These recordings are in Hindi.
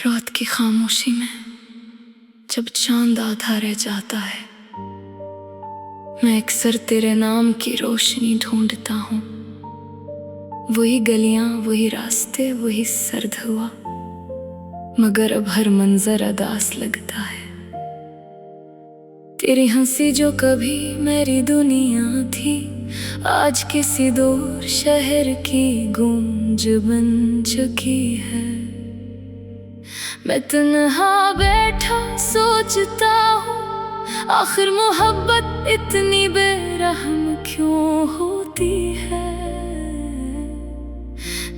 रात की खामोशी में जब चांद आधा रह जाता है, मैं अक्सर तेरे नाम की रोशनी ढूंढता हूँ। वही गलियां, वही रास्ते, वही सर्द हुआ, मगर अब हर मंजर अदास लगता है। तेरी हंसी जो कभी मेरी दुनिया थी, आज किसी दूर शहर की गूंज बन चुकी है। मैं तन्हा बैठा सोचता हूँ, आखिर मोहब्बत इतनी बेरहम क्यों होती है।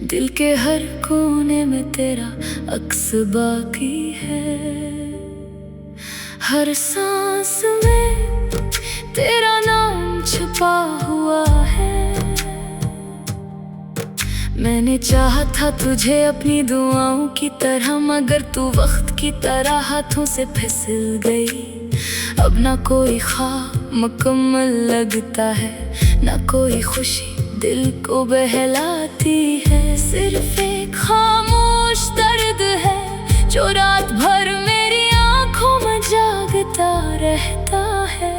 दिल के हर कोने में तेरा अक्स बाकी है, हर सांस में तेरा नाम छुपा हुआ है। मैंने चाहा था तुझे अपनी दुआओं की तरह, मगर तू वक्त की तरह हाथों से फिसल गई। अब ना कोई ख्वाब मुकम्मल लगता है, ना कोई खुशी दिल को बहलाती है। सिर्फ एक खामोश दर्द है जो रात भर मेरी आंखों में जागता रहता है।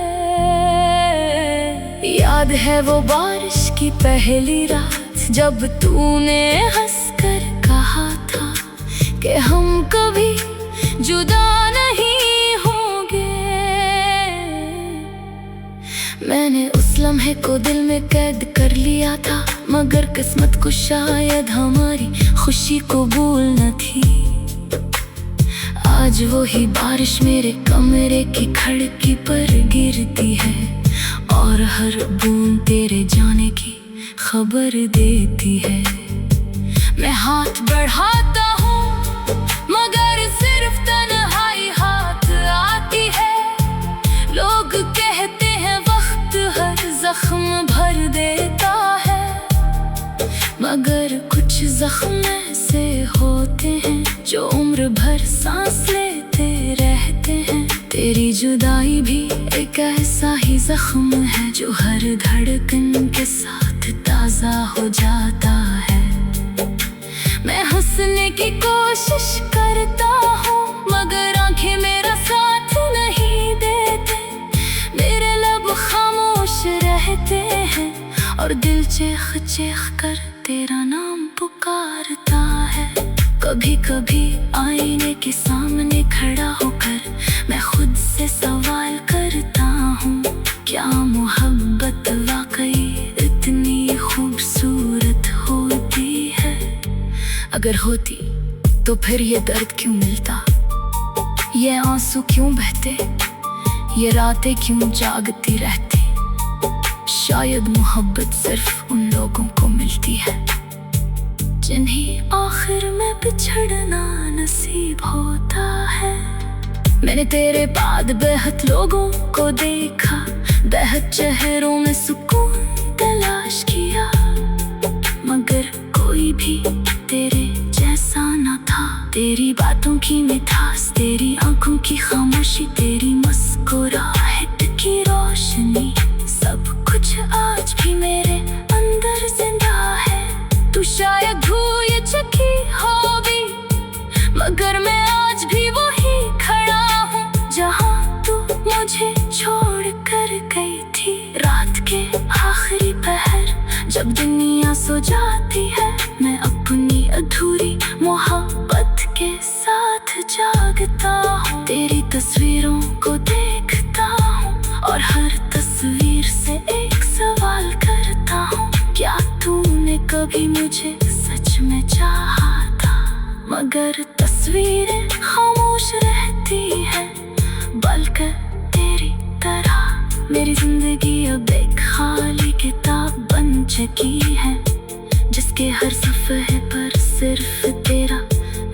याद है वो बारिश की पहली रात, जब तूने हंसकर कहा था कि हम कभी जुदा नहीं होंगे। मैंने उस लम्हे को दिल में कैद कर लिया था, मगर किस्मत को शायद हमारी खुशी कबूल न थी। आज वही बारिश मेरे कमरे की खिड़की पर गिरती है, और हर बूंद तेरे जाने की खबर देती है। मैं हाथ बढ़ाता हूँ, मगर सिर्फ तन्हाई हाथ आती है। लोग कहते हैं वक्त हर जख्म भर देता है, मगर कुछ जख्म ऐसे होते हैं जो उम्र भर सांस लेते रहते हैं। तेरी जुदाई भी एक ऐसा ही जख्म है जो हर धड़कन के साथ ताजा हो जाता है। मैं हंसने की कोशिश करता हूँ, मगर आंखें मेरा साथ नहीं देते। मेरे लब खामोश रहते हैं, और दिल चीख चीख कर तेरा नाम पुकारता है। कभी कभी आईने के सामने खड़ा होकर मैं खुद से सवाल करता हूँ, क्या मोहब्बत वाकई इतनी खूबसूरत होती है? अगर होती तो फिर ये दर्द क्यों मिलता, ये आंसू क्यों बहते, ये रातें क्यों जागती रहती? शायद मोहब्बत सिर्फ उन लोगों को मिलती है जिन्हें आखिर में बिछड़ना नसीब होता है। मैंने तेरे बाद बेहद लोगों को देखा, बेहद चेहरों में सुकून तलाश किया, मगर कोई भी तेरे जैसा न था। तेरी बातों की मिठास, तेरी आंखों की खामोशी, तेरी मुस्कुराहट की रोशनी, सब कुछ आज भी मेरे अंदर जिंदा है। तू शायद भूल चुकी होगी, मगर मैं आज भी वही खड़ा हूँ जहाँ तू मुझे छोड़ कर गई थी। रात के आखिरी पहर जब दुनिया सो जाती है, मैं अपनी अधूरी मोहब्बत के साथ जागता हूँ। तेरी तस्वीरों को देखता हूँ, और हर तस्वीर से एक सवाल करता हूँ, क्या तूने कभी मुझे सच में चाहा था? मगर तस्वीरें खामोश रहती है, बल्कि तेरी तरह मेरी जिंदगी अब एक खाली किताब बन चुकी है, जिसके हर सफ़े पर सिर्फ तेरा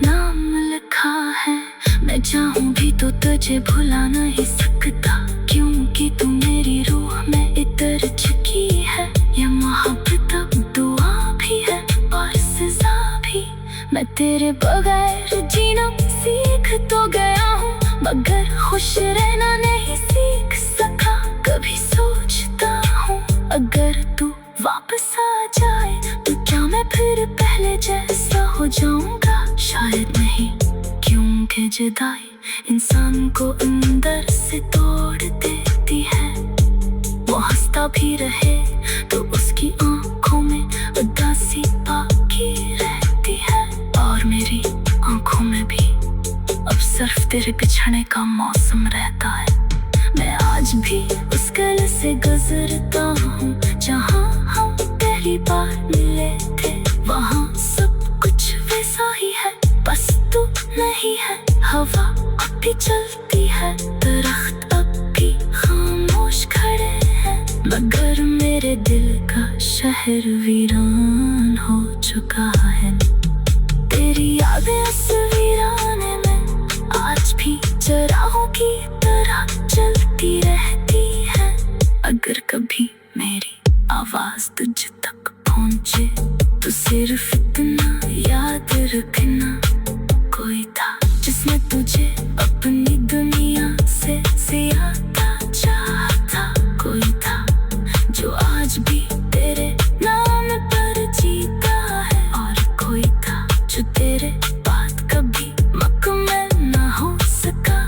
नाम लिखा है। मैं चाहूँ भी तो तुझे भुला नहीं सकता, क्योंकि तू मेरी रूह में इतर चुकी है। ये मोहब्बत अब दुआ भी है और सजा भी। मैं तेरे बगैर जीना सीख तो गया हूँ, मगर खुश रहना नहीं सीख सका। कभी सोचता हूँ अगर तू वापस आ जाए तो क्या मैं फिर पहले जैसा हो जाऊंगा? शायद नहीं, क्योंकि जुदाई इंसान को अंदर से तोड़ देती है। वो हंसता भी रहे तो उसकी आंखों में उदासी बाकी रहती है। और मेरी आंखों में भी अब सिर्फ तेरे बिछड़ने का मौसम रहता है। मैं आज भी उस गली से गुजरता हूँ जहाँ हम पहली बार मिले थे। वहाँ सब कुछ वैसा ही है, बस तू नहीं है। हवा अब भी चलती है, दरख्त अब भी खामोश खड़े हैं, मगर मेरे दिल का शहर वीरान हो चुका है। तेरी यादें उस वीराने में आज भी चराहों की तरह चलती रहती है। अगर कभी मेरी आवाज तुझ तक पहुंचे तो सिर्फ इतना याद रखना, कोई था जिसने तुझे अपनी दुनिया से ज्यादा चाहा। कोई था जो आज भी तेरे नाम पर जीता है, और कोई था जो तेरे बाद कभी मुकम्मल ना हो सका।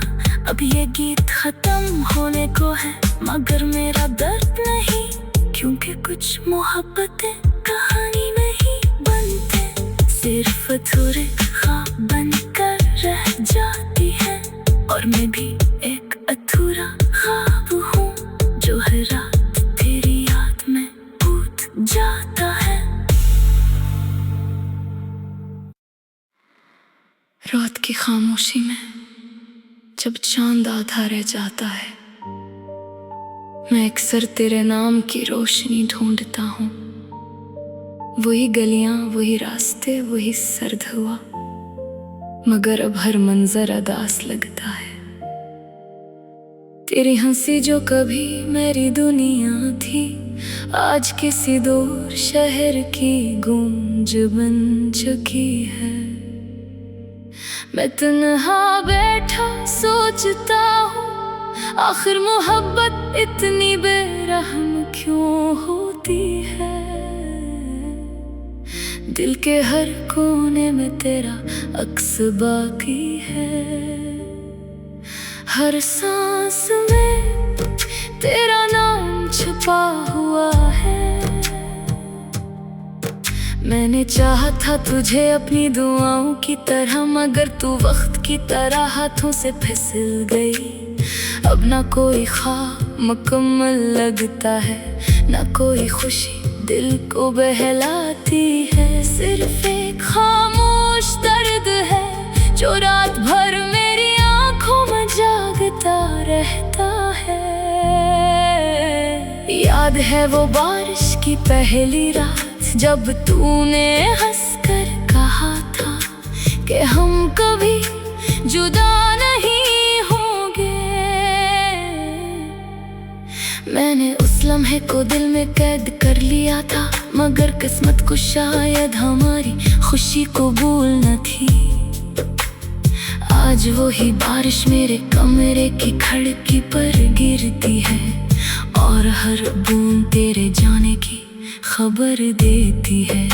अब ये गीत खत्म होने को है, मगर मेरा दर्द नहीं, क्योंकि कुछ मोहब्बतें कहानी नहीं बनते, सिर्फ अधूरे ख्वाब बनकर रह जाती है। और मैं भी एक अधूरा ख्वाब हूँ जो हर रात तेरी याद में टूट जाता है। रात की खामोशी में जब चांद आधा रह जाता है, मैं अक्सर तेरे नाम की रोशनी ढूंढता हूँ। वही गलियां, वही रास्ते, वही सर्द हुआ, मगर अब हर मंजर अदास लगता है। तेरी हंसी जो कभी मेरी दुनिया थी, आज किसी दूर शहर की गूंज बन चुकी है। मैं तन्हा बैठा सोचता हूँ, आखिर मोहब्बत इतनी बेरहम क्यों होती है। दिल के हर कोने में तेरा अक्स बाकी है, हर सांस में तेरा नाम छुपा हुआ है। मैंने चाहा था तुझे अपनी दुआओं की तरह, मगर तू वक्त की तरह हाथों से फिसल गई। अब ना कोई ख्वाब मुकम्मल लगता है, ना कोई खुशी दिल को बहलाती है। सिर्फ एक खामोश दर्द है जो रात भर मेरी आंखों में जागता रहता है। याद है वो बारिश की पहली रात, जब तूने हंसकर कहा था कि हम कभी जुदा नहीं होंगे। मैंने उस लम्हे को दिल में कैद कर लिया था, मगर किस्मत को शायद हमारी खुशी कबूल न थी। आज वही बारिश मेरे कमरे की खिड़की पर गिरती है, और हर बूंद तेरे जाने की खबर देती है।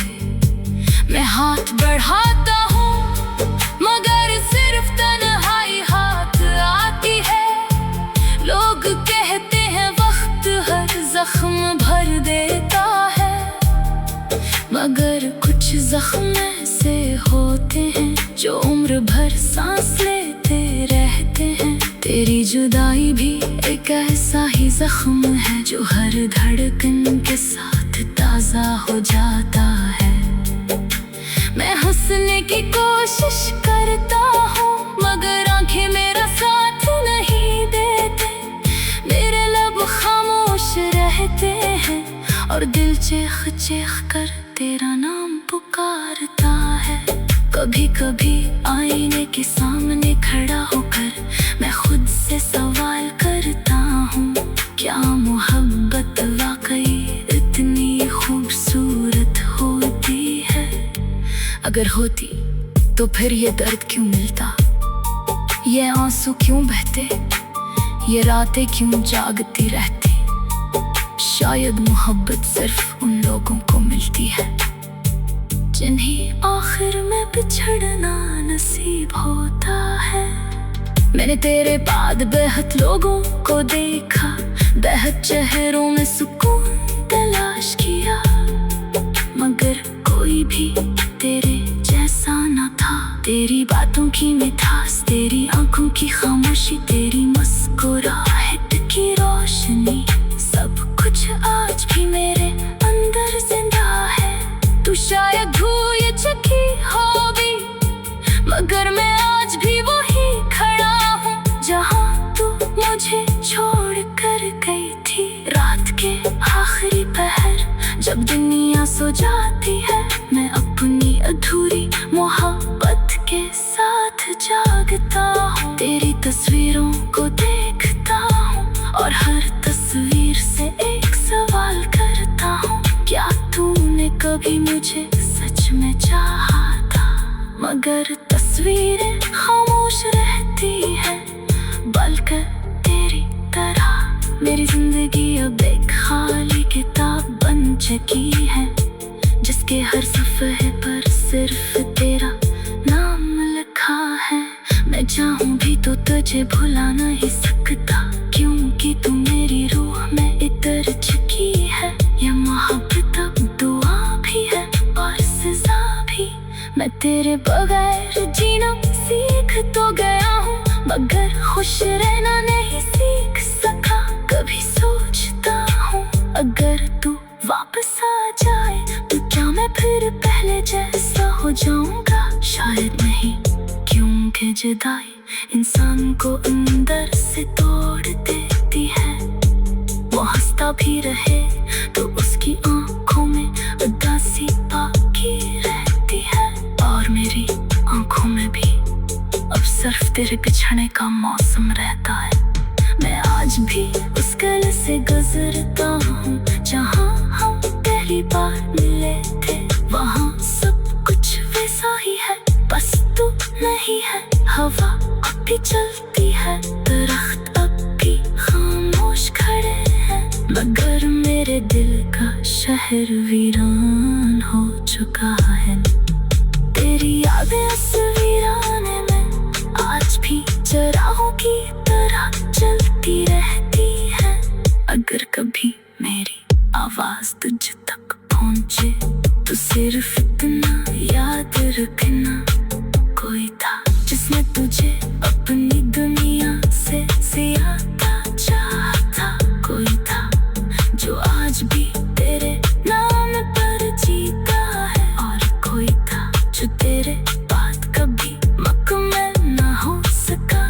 मैं हाथ बढ़ाता हूँ, मगर सिर्फ तन्हाई हाथ आती है। लोग कहते हैं वक्त हर जख्म भर देता है, मगर कुछ जख्म ऐसे होते हैं जो उम्र भर सांस लेते रहते हैं। तेरी जुदाई भी एक ऐसा ही जख्म है जो हर धड़कन के साथ ताजा हो जाता है। मैं हंसने की कोशिश करता हूँ, मगर आंखें मेरा साथ नहीं देते। मेरे लब खामोश रहते हैं, और दिल चेख चेख कर तेरा नाम पुकारता है। कभी कभी आईने के सामने खड़ा होकर मैं खुद से सवाल करता हूँ, क्या मोहब्बत वाकई इतनी खूबसूरत होती है? अगर होती तो फिर ये दर्द क्यों मिलता, ये आंसू क्यों बहते, ये रातें क्यों जागती रहती? शायद मोहब्बत सिर्फ उन लोगों को मिलती है जिन्हें आखिर में बिछड़ना नसीब होता है। मैंने तेरे बाद बेहद लोगों को देखा, बेहद चेहरों में सुकून तलाश किया, मगर कोई भी तेरे जैसा न था। तेरी बातों की मिठास, तेरी आंखों की खामोशी, तेरी मुस्कुराहट की रोशनी, सब कुछ आज भी मेरे अंदर जिंदा है। तू शायद भूल चुकी होगी, मगर मैं आज भी वही खड़ा हूँ जहाँ तू मुझे छोड़ कर गई थी। रात के आखिरी पहर जब दुनिया सो जाती है, मैं अपनी अधूरी मोहब्बत के साथ जागता हूँ। तेरी तस्वीरों को देखता हूँ और हर तस्वीर से एक सवाल करता हूँ, क्या तूने कभी मुझे सच में चाहा था? मगर तस्वीरें खामोश रहती है, बल्कि तेरी तरह मेरी जिंदगी अब एक खाली किताब बन चुकी है, जिसके हर सफ़े पर सिर्फ तेरा नाम लिखा है। मैं चाहूँ भी तो तुझे भुला नहीं सकता, क्योंकि तू मेरी रूह में इतर चुकी है। ये मोहब्बत अब दुआ भी है और सजा भी। मैं तेरे बगैर जीना सीख तो गया हूँ, मगर खुश रहना नहीं सीख सका। कभी सोचता हूँ अगर तू वापस आ जाए तो क्या मैं फिर पहले जैसा हो जाऊंगा? शायद नहीं, क्योंकि जुदाई इंसान को अंदर से तोड़ देती है। वो हंसता भी रहे तो उसकी आंखों में उदासी बाकी रहती है, और मेरी आंखों में भी अब सिर्फ तेरे बिछड़ने का मौसम रहता है। मैं आज भी उस गली से गुजरता हूँ जहाँ हम पहली बार मिले थे। वहाँ सब कुछ वैसा ही है, बस तू नहीं है। हवा अब भी चलती है, दरख्त अब भी खामोश खड़े हैं, मगर मेरे दिल का शहर वीरान हो चुका है। तेरी यादें तस्वीराने में आज भी चराहों की तरह चलती रहती है। अगर कभी मेरी आवाज तुझ तक पहुंचे तो सिर्फ इतना याद रखना, कोई था जिसने तुझे अपनी दुनिया से ज्यादा चाहा। कोई था जो आज भी तेरे नाम पर जीता है, और कोई था जो तेरे बाद कभी मुकम्मल ना हो सका।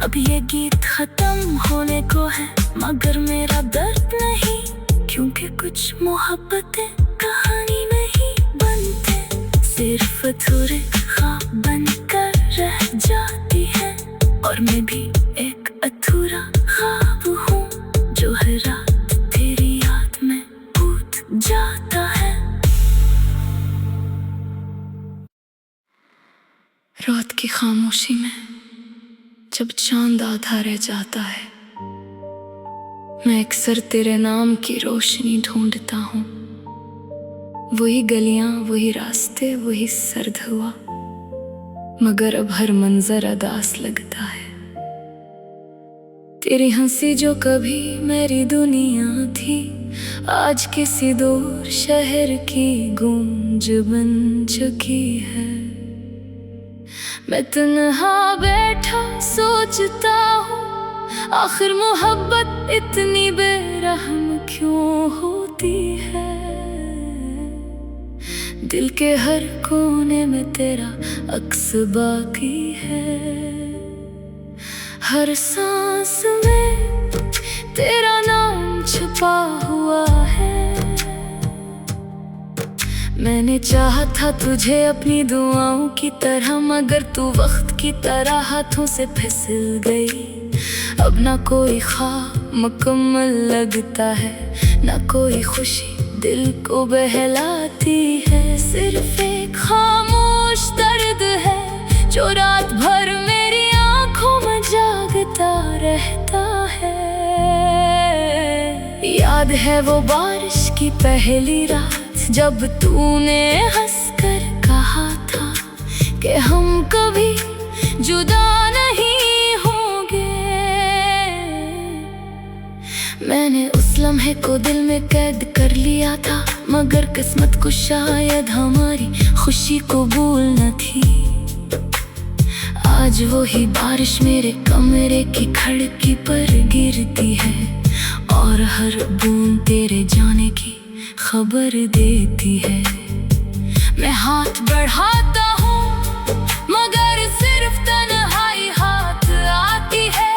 अब ये गीत खत्म होने को है, मगर मेरा दर्द नहीं, क्योंकि कुछ मोहब्बतें कहानी नहीं बनते, सिर्फ अधूरे ख्वाब बनकर रह जाती है। और मैं भी एक अधूरा ख्वाब हूँ जो हर रात तेरी याद में टूट जाता है। रात की खामोशी में जब चांद आधा रह जाता है, मैं अक्सर तेरे नाम की रोशनी ढूंढता हूँ। वही गलियां, वही रास्ते, वही सर्द हुआ, मगर अब हर मंजर अदास लगता है। तेरी हंसी जो कभी मेरी दुनिया थी, आज किसी दूर शहर की गूंज बन चुकी है। मैं तन्हा बैठा सोचता हूँ, आखिर मोहब्बत इतनी बेरहम क्यों होती है? दिल के हर कोने में तेरा अक्स बाकी है, हर सांस में तेरा नाम छुपा हुआ है। मैंने चाहा था तुझे अपनी दुआओं की तरह, मगर तू वक्त की तरह हाथों से फिसल गई। अब ना कोई ख्वाब मुकम्मल लगता है, ना कोई खुशी दिल को बहलाती है। सिर्फ एक खामोश दर्द है जो रात भर मेरी आंखों में जागता रहता है। याद है वो बारिश की पहली रात, जब तूने हंसकर कि हम कभी जुदा नहीं होंगे। मैंने उस लम्हे को दिल में कैद कर लिया था, मगर किस्मत को शायद हमारी खुशी कबूल न थी। आज वही बारिश मेरे कमरे की खिड़की पर गिरती है, और हर बूंद तेरे जाने की खबर देती है। मैं हाथ बढ़ाता हूँ मगर सिर्फ तन्हाई हाथ आती है।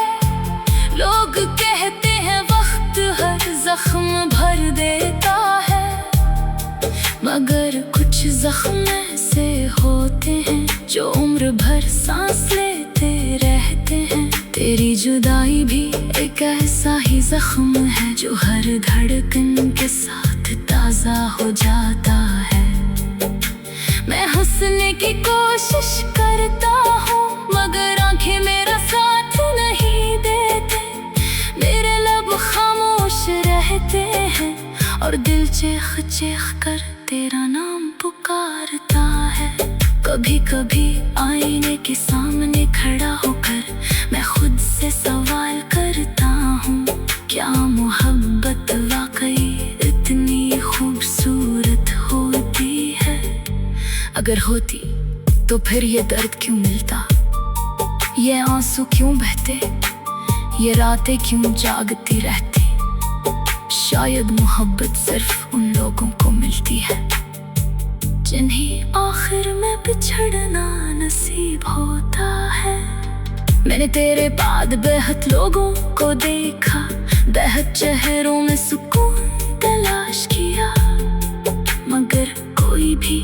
लोग कहते हैं वक्त हर जख्म भर देता है, मगर कुछ जख्म ऐसे होते हैं जो उम्र भर सांस लेते रहते हैं। तेरी जुदाई भी एक ऐसा ही जख्म है जो हर धड़कन के साथ ताजा हो जाता है। मैं हंसने की कोशिश करता हूँ मगर आंखें मेरा साथ नहीं देते। मेरे लब खामोश रहते हैं और दिल चीख चीख कर तेरा नाम पुकारता है। कभी कभी आईने के सामने खड़ा होकर मैं खुद से सवाल करता हूँ, क्या मोहब्बत वाकई इतनी खूबसूरत होती है? अगर होती तो फिर ये दर्द क्यों मिलता, ये आंसू क्यों बहते, ये रातें क्यों जागती रहती? शायद मोहब्बत सिर्फ उन लोगों को मिलती है जिन्हें आखिर में बिछड़ना नसीब होता है। मैंने तेरे बाद बेहद लोगों को देखा, बेहद चेहरों में सुकून तलाश किया, मगर कोई भी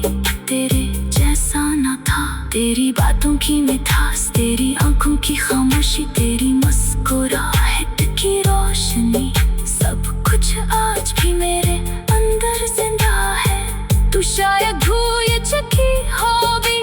तेरे जैसा न था। तेरी बातों की मिठास, तेरी आंखों की खामोशी, तेरी मुस्कुराहट की रोशनी, सब कुछ आज भी मेरे अंदर जिंदा है। तू शायद भूल चुकी होगी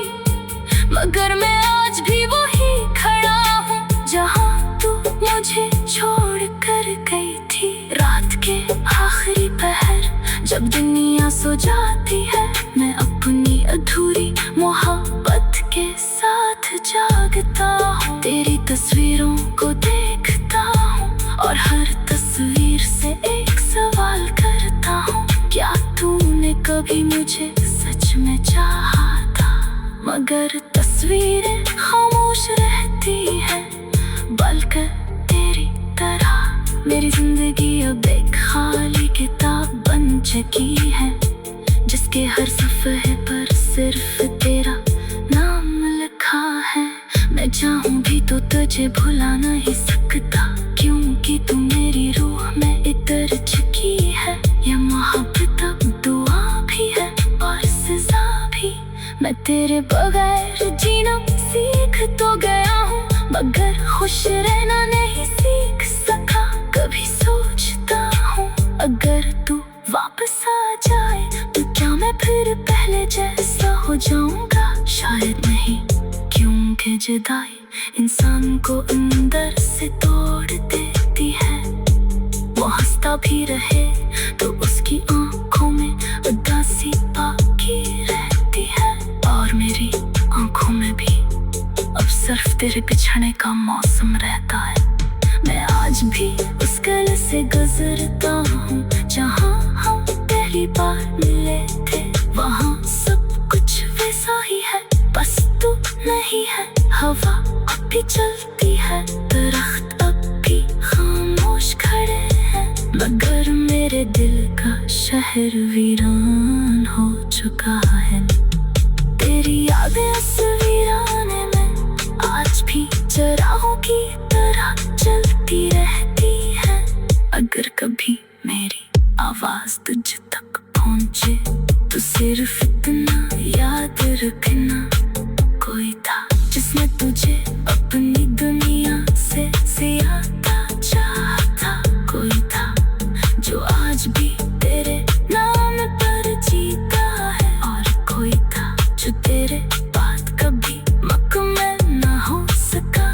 मगर मैं आज भी वही खड़ा हूँ जहाँ तू मुझे छोड़ कर गई थी। रात के आखिरी पहर जब दुनिया सो जाती है, मैं अपनी अधूरी मोहब्बत के साथ जागता हूँ। तेरी तस्वीरों को देखता हूँ और हर तस्वीर से एक सवाल करता हूँ, क्या तूने कभी मुझे सच में चाहा था? मगर तस्वीरें खामोश रहती हैं, बल्कि तेरी तरह मेरी जिंदगी अब एक खाली किताब बन चुकी है, जिसके हर सफ़े पर सिर्फ तेरा नाम लिखा है। मैं चाहूँ भी तो तुझे भुला नहीं सकता, क्योंकि तू मेरी रूह में इतर चुकी है। ये मोहब्बत अब दुआ भी है और सजा भी। मैं तेरे बगैर जीना सीख तो गया हूँ, मगर खुश रहना नहीं सीख सका। कभी सोचता हूँ अगर तू वापस आ जाए तो क्या मैं फिर पहले जैसा हो जाऊंगा? शायद नहीं, क्योंकि जुदाई इंसान को अंदर से तोड़ देती है। वो हंसता भी रहे तो उसकी आंखों में उदासी बाकी रहती है, और मेरी आंखों में भी अब सिर्फ तेरे बिछड़ने का मौसम रहता है। मैं आज भी उस गली से गुजरता हूँ जहाँ हम पहली बार मिले थे। वहाँ सब कुछ वैसा ही है, बस तू नहीं है। हवा अब भी चलती है, दरख्त अब भी खामोश खड़े हैं, मगर मेरे दिल का शहर वीरान हो चुका है। तेरी यादें तस्वीराने में आज भी चराहों की तरह चलती रहती है। अगर कभी मेरी आवाज तुझ तक पहुंचे तो सिर्फ इतना याद रखना, कोई था जिसने तुझे अपनी दुनिया से ज्यादा चाहा। कोई था जो आज भी तेरे नाम पर जीता है, और कोई था जो तेरे बाद कभी मुकम्मल ना हो सका।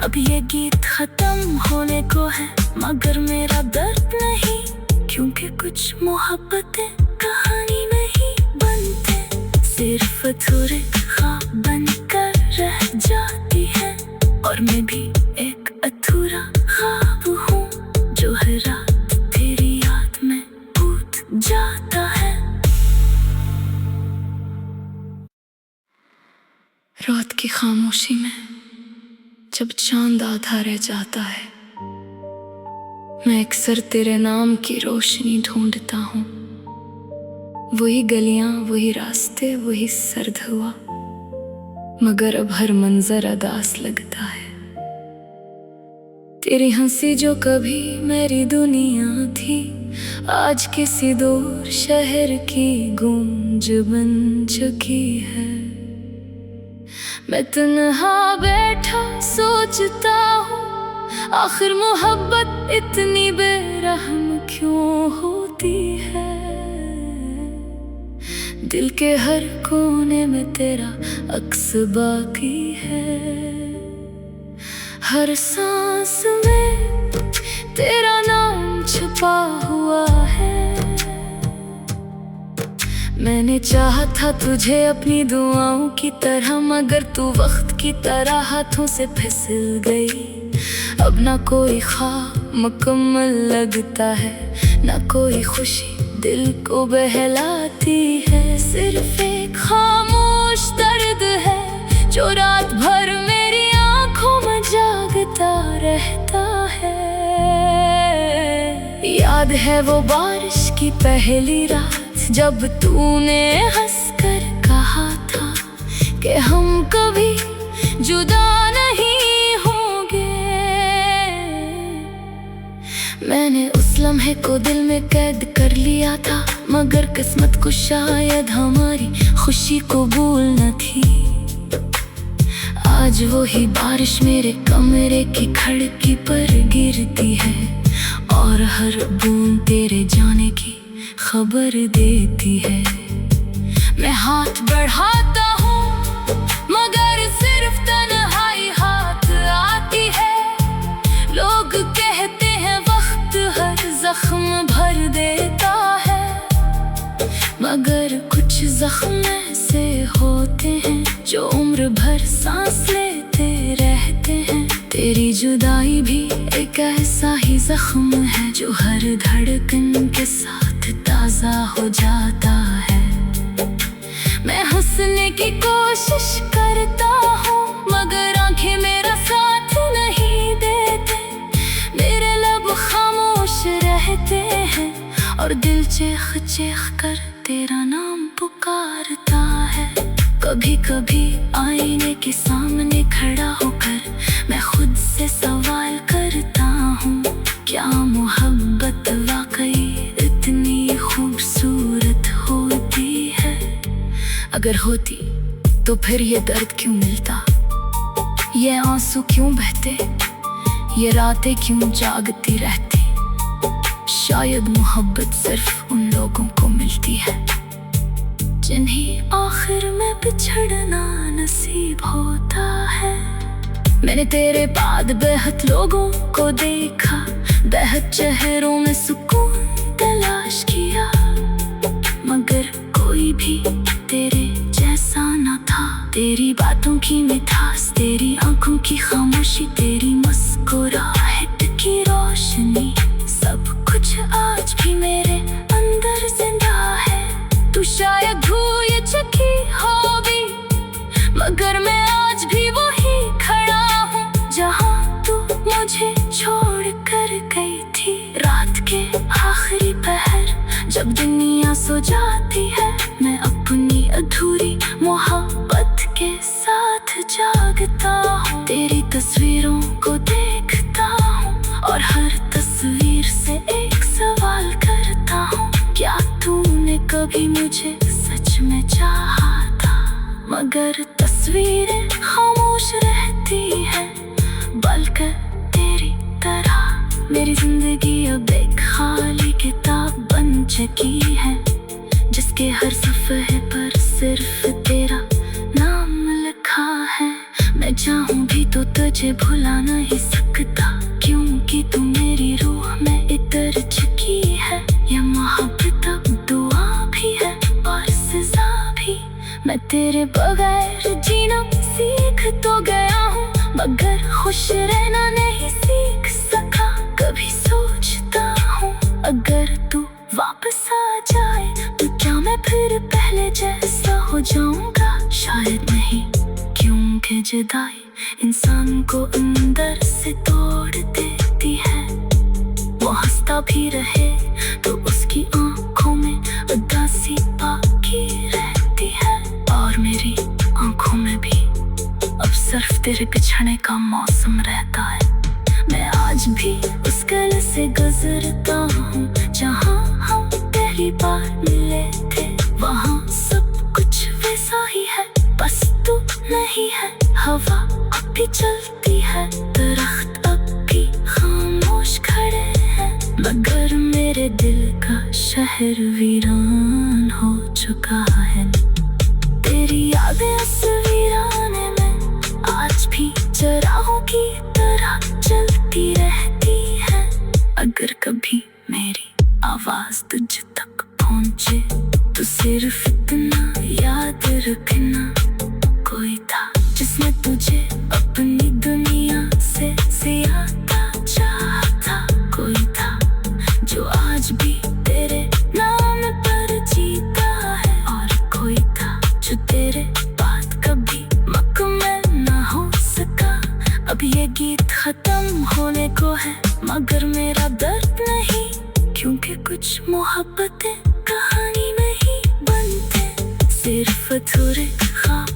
अब ये गीत खत्म होने को है, मगर मेरा दर्द नहीं, क्योंकि कुछ मोहब्बतें कहानी नहीं बनते, सिर्फ अधूरे ख्वाब बनकर जाती है। और मैं भी एक अधूरा ख्वाब हूँ जो हर रात तेरी याद में टूट जाता है। रात की खामोशी में जब चांद आधा रह जाता है, मैं अक्सर तेरे नाम की रोशनी ढूंढता हूँ। वही गलियां, वही रास्ते, वही सर्द हुआ, मगर अब हर मंजर अदास लगता है। तेरी हंसी जो कभी मेरी दुनिया थी, आज किसी दूर शहर की गूंज बन चुकी है। मैं तन्हा बैठा सोचता हूँ, आखिर मोहब्बत इतनी बेरहम क्यों होती है। दिल के हर कोने में तेरा अक्स बाकी है, हर सांस में तेरा नाम छुपा हुआ है। मैंने चाहा था तुझे अपनी दुआओं की तरह, मगर तू वक्त की तरह हाथों से फिसल गई। अब ना कोई ख्वाब मुकम्मल लगता है, ना कोई खुशी दिल को बहलाती है। सिर्फ एक खामोश दर्द है जो रात भर मेरी आंखों में जागता रहता है। याद है वो बारिश की पहली रात, जब तूने हंसकर कहा था कि हम कभी जुदा नहीं होंगे। मैंने उस लम्हे को दिल में कैद कर लिया था, मगर किस्मत को शायद हमारी खुशी कबूल न थी। आज वही बारिश मेरे कमरे की खिड़की पर गिरती है, और हर बूंद तेरे जाने की खबर देती है। मैं हाथ बढ़ाता हूँ मगर सिर्फ तन्हाई हाथ आती है। लोग कहते हैं वक्त हर जख्म भर देता है, मगर कुछ जख्म ऐसे होते हैं जो उम्र भर सांस लेते रहते हैं। तेरी जुदाई भी एक ऐसा ही जख्म है जो हर धड़कन के साथ ताजा हो जाता है। मैं हंसने की कोशिश करता हूँ मगर आंखें मेरा साथ नहीं देते। मेरे लब खामोश रहते हैं और दिल चीख चीख कर तेरा नाम पुकारता है। कभी कभी आईने के सामने खड़ा होकर मैं खुद से सवाल करता हूँ, क्या मोहब्बत वाकई इतनी खूबसूरत होती है? अगर होती तो फिर ये दर्द क्यों मिलता, ये आंसू क्यों बहते, ये रातें क्यों जागती रहती? शायद मोहब्बत सिर्फ उन लोगों को मिलती है जिन्हें आखिर में बिछड़ना नसीब होता है। मैंने तेरे बाद बेहद लोगों को देखा, बेहद चेहरों में सुकून तलाश किया, मगर कोई भी तेरे जैसा न था। तेरी बातों की मिठास, तेरी आंखों की खामोशी, तेरी मुस्कुराहट की रोशनी, सब कुछ आज भी मेरे अंदर जिंदा है। तू शायद भूल चुकी होगी मगर मैं आज भी वही खड़ा हूँ जहाँ तू मुझे छोड़ कर गई थी। रात के आखिरी पहर जब दुनिया सो जाती है, मैं अपनी अधूरी मोहब्बत के साथ जागता हूँ। तेरी तस्वीरों को देखता हूँ और हर तस्वीर से एक सवाल करता हूँ, क्या तूने कभी मुझे सच में चाहा था? मगर तस्वीरें खामोश रहती हैं, बल्कि तेरी तरह मेरी जिंदगी अब एक खाली किताब बन चुकी है, जिसके हर सफ़े पर सिर्फ तेरा नाम लिखा है। मैं चाहूँ भी तो तुझे भुला नहीं सकता, क्योंकि तू मेरी रूह में इतर चुकी है। ये मोहब्बत अब दुआ भी है और सजा भी, मैं तेरे बगैर जीना सीख तो गया। खुश रहना नहीं सीख सका। कभी सोचता हूँ अगर तू वापस आ जाए तो क्या मैं फिर पहले जैसा हो जाऊंगा। शायद नहीं, क्योंकि जुदाई इंसान को अंदर से तोड़ देती है। वो हंसता भी रहे तो उसकी आंखों में उदासी बाकी रहती है। और मेरी आंखों में भी अब सिर्फ तेरे बिछड़ने का मौसम रहता है। मैं आज भी उस गल से गुजरता हूँ जहाँ हम पहली बार मिले थे। वहाँ सब कुछ वैसा ही है, बस तू नहीं है। हवा अब भी चलती है, दरख्त अब भी खामोश खड़े हैं, मगर मेरे दिल का शहर वीरान हो चुका है। तेरी यादें तस्वीराने में आज भी चराहों की तरह चलती रहती है। अगर कभी मेरी आवाज तुझ तक पहुंचे तो सिर्फ इतना याद रखना, कोई था जिसने तुझे अपनी दुनिया से ज्यादा चाहा। कोई था जो आज भी तेरे नाम पर जीता है, और कोई था जो तेरे बाद कभी मुकम्मल ना हो सका। अब ये गीत खत्म होने को है, मगर मेरा दर्द नहीं, क्योंकि कुछ मोहब्बतें कहानी नहीं बनते, सिर्फ अधूरे ख्वाब